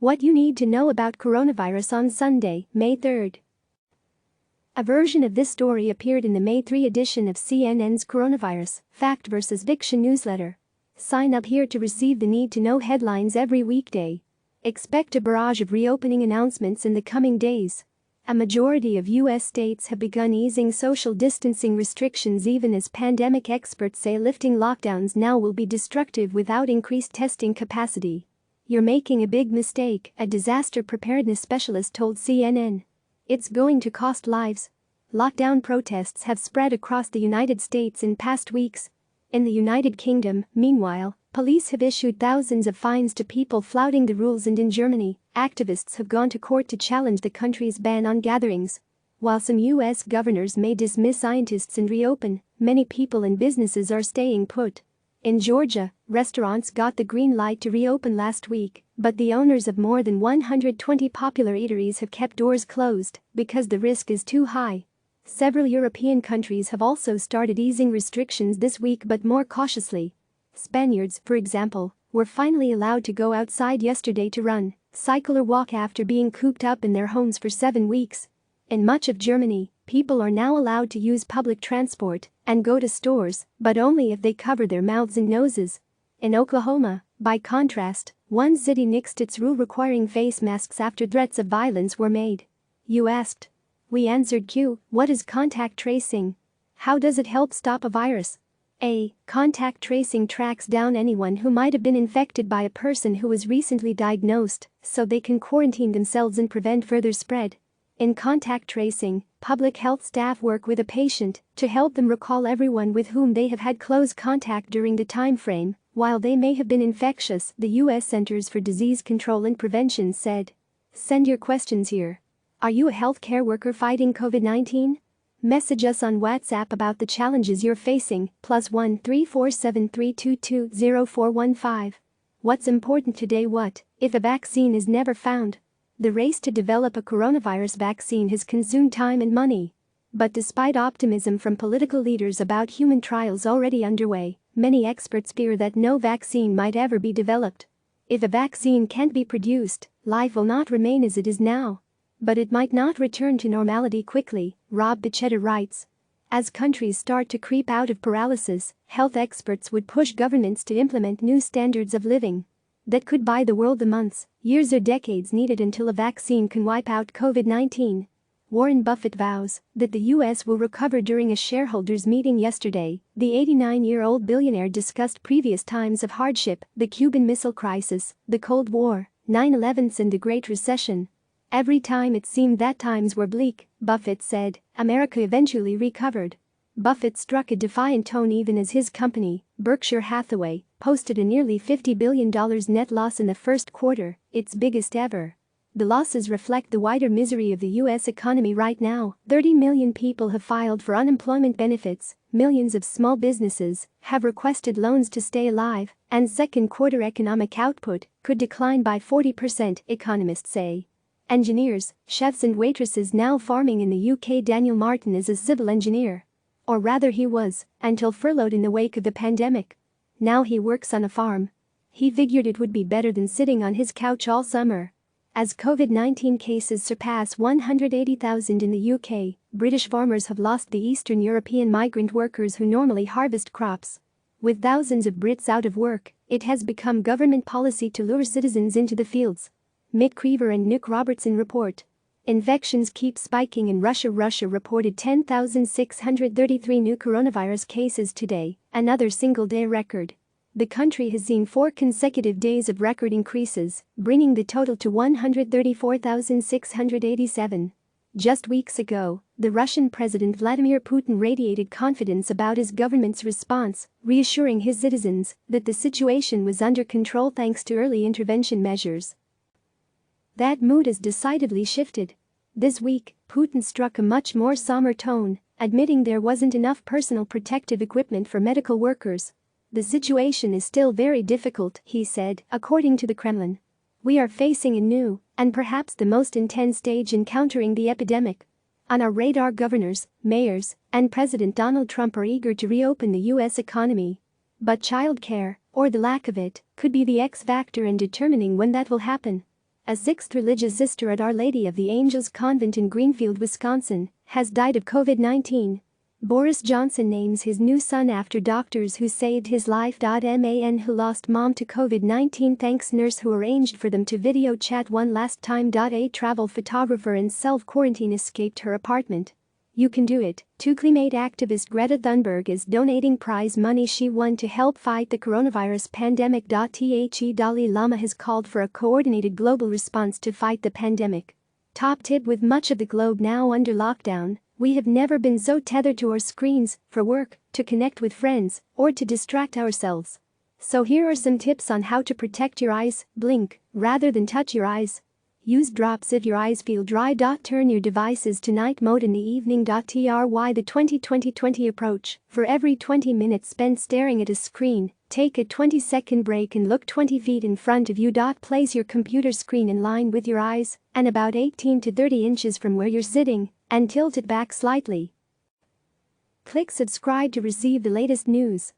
What you need to know about coronavirus on Sunday, May 3rd. A version of this story appeared in the May 3 edition of CNN's Coronavirus, Fact vs. Fiction newsletter. Sign up here to receive the need-to-know headlines every weekday. Expect a barrage of reopening announcements in the coming days. A majority of U.S. states have begun easing social distancing restrictions even as pandemic experts say lifting lockdowns now will be destructive without increased testing capacity. You're making a big mistake, a disaster preparedness specialist told CNN. It's going to cost lives. Lockdown protests have spread across the United States in past weeks. In the United Kingdom, meanwhile, police have issued thousands of fines to people flouting the rules, and in Germany, activists have gone to court to challenge the country's ban on gatherings. While some U.S. governors may dismiss scientists and reopen, many people and businesses are staying put. In Georgia, restaurants got the green light to reopen last week, but the owners of more than 120 popular eateries have kept doors closed because the risk is too high. Several European countries have also started easing restrictions this week, but more cautiously. Spaniards, for example, were finally allowed to go outside yesterday to run, cycle or walk after being cooped up in their homes for 7 weeks. In much of Germany, people are now allowed to use public transport and go to stores, but only if they cover their mouths and noses. In Oklahoma, by contrast, one city nixed its rule requiring face masks after threats of violence were made. You asked. We answered Q. What is contact tracing? How does it help stop a virus? A. Contact tracing tracks down anyone who might have been infected by a person who was recently diagnosed, so they can quarantine themselves and prevent further spread. In contact tracing, public health staff work with a patient to help them recall everyone with whom they have had close contact during the time frame, while they may have been infectious, the U.S. Centers for Disease Control and Prevention said. Send your questions here. Are you a healthcare worker fighting COVID-19? Message us on WhatsApp about the challenges you're facing, +1 347 322 0415. What's important today? What if a vaccine is never found? The race to develop a coronavirus vaccine has consumed time and money. But despite optimism from political leaders about human trials already underway, many experts fear that no vaccine might ever be developed. If a vaccine can't be produced, life will not remain as it is now. But it might not return to normality quickly, Rob Bichetta writes. As countries start to creep out of paralysis, health experts would push governments to implement new standards of living that could buy the world the months, years or decades needed until a vaccine can wipe out COVID-19. Warren Buffett vows that the U.S. will recover. During a shareholders' meeting yesterday, the 89-year-old billionaire discussed previous times of hardship, the Cuban Missile Crisis, the Cold War, 9/11s and the Great Recession. Every time it seemed that times were bleak, Buffett said, America eventually recovered. Buffett struck a defiant tone even as his company, Berkshire Hathaway, posted a nearly $50 billion net loss in the first quarter, its biggest ever. The losses reflect the wider misery of the U.S. economy right now. 30 million people have filed for unemployment benefits, millions of small businesses have requested loans to stay alive, and second quarter economic output could decline by 40%, economists say. Engineers, chefs and waitresses now farming in the UK. Daniel Martin is a civil engineer. Or rather he was, until furloughed in the wake of the pandemic. Now he works on a farm. He figured it would be better than sitting on his couch all summer. As COVID-19 cases surpass 180,000 in the UK, British farmers have lost the Eastern European migrant workers who normally harvest crops. With thousands of Brits out of work, it has become government policy to lure citizens into the fields. Mick Creever and Nick Robertson report. Infections keep spiking in Russia. Russia reported 10,633 new coronavirus cases today, another single-day record. The country has seen 4 consecutive days of record increases, bringing the total to 134,687. Just weeks ago, the Russian President Vladimir Putin radiated confidence about his government's response, reassuring his citizens that the situation was under control thanks to early intervention measures. That mood has decidedly shifted. This week, Putin struck a much more somber tone, admitting there wasn't enough personal protective equipment for medical workers. The situation is still very difficult, he said, according to the Kremlin. We are facing a new, and perhaps the most intense stage in countering the epidemic. On our radar, governors, mayors, and President Donald Trump are eager to reopen the U.S. economy. But childcare, or the lack of it, could be the X factor in determining when that will happen. A sixth religious sister at Our Lady of the Angels Convent in Greenfield, Wisconsin, has died of COVID-19. Boris Johnson names his new son after doctors who saved his life. Man who lost mom to COVID-19 thanks nurse who arranged for them to video chat one last time. A travel photographer in self-quarantine escaped her apartment. You can do it. Too. Climate activist Greta Thunberg is donating prize money she won to help fight the coronavirus pandemic. The Dalai Lama has called for a coordinated global response to fight the pandemic. Top tip: with much of the globe now under lockdown, we have never been so tethered to our screens, for work, to connect with friends, or to distract ourselves. So here are some tips on how to protect your eyes. Blink rather than touch your eyes. Use drops if your eyes feel dry. Turn your devices to night mode in the evening. Try the 20-20-20 approach: for every 20 minutes spent staring at a screen, take a 20-second break and look 20 feet in front of you. Place your computer screen in line with your eyes and about 18 to 30 inches from where you're sitting, and tilt it back slightly. Click subscribe to receive the latest news.